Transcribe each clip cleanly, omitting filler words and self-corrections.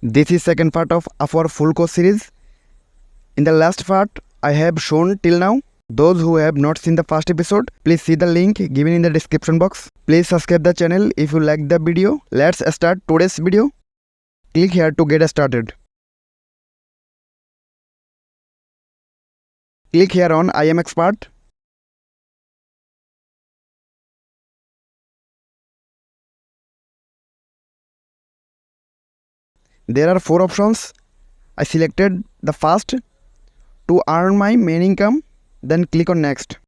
This is second part of our full course series. In the last part I have shown till now. Those who have not seen the first episode, please see the link given in the description box. Please subscribe the channel if you like the video. Let's start today's video. Click here to get started. Click here on I am expert. There are 4 options. I selected the first, to earn my main income. Then click on next.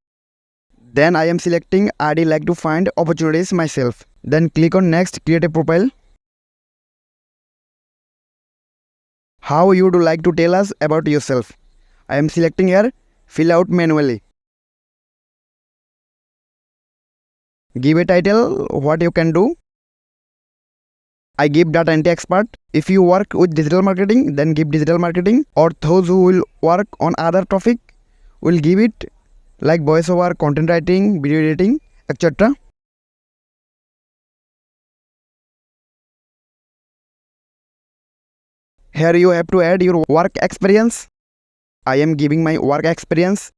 Then I am selecting I'd like to find opportunities myself. Then click on next, create a profile. How you would like to tell us about yourself? I am selecting here, fill out manually. Give a title, what you can do. I give data entry expert. If you work with digital marketing, then give digital marketing. Or those who will work on other topic will give it like voiceover, content writing, video editing, etc. Here you have to add your work experience. I am giving my work experience.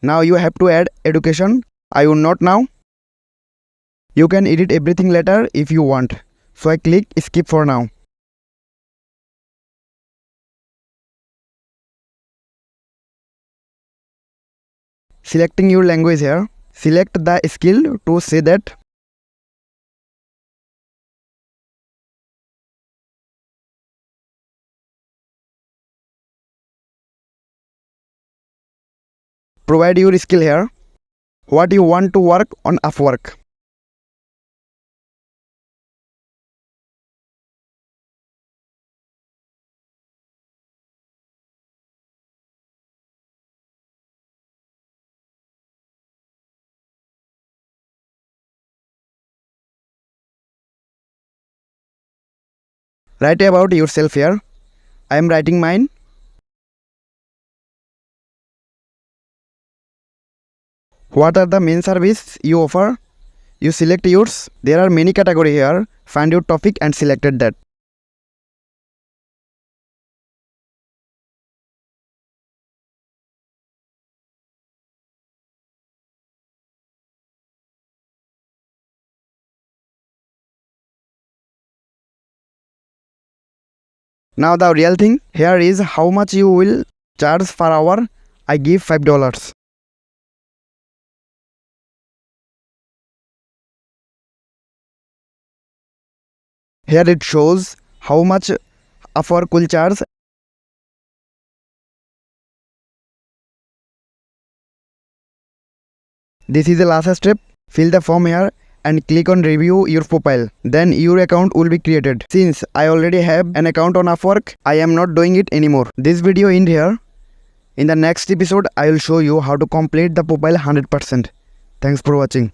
Now you have to add education. I will not now. You can edit everything later if you want. So I click skip for now. Selecting your language here. Select the skill to say that. Provide your skill here. What you want to work on Upwork. Write about yourself here. I am writing mine. What are the main service you offer? You select yours. There are many categories here. Find your topic and selected that. Now the real thing here is how much you will charge per hour. I give $5. Here it shows how much Upwork will charge. This is the last step. Fill the form here and click on review your profile. Then your account will be created. Since I already have an account on Upwork, I am not doing it anymore. This video ends here. In the next episode, I will show you how to complete the profile 100%. Thanks for watching.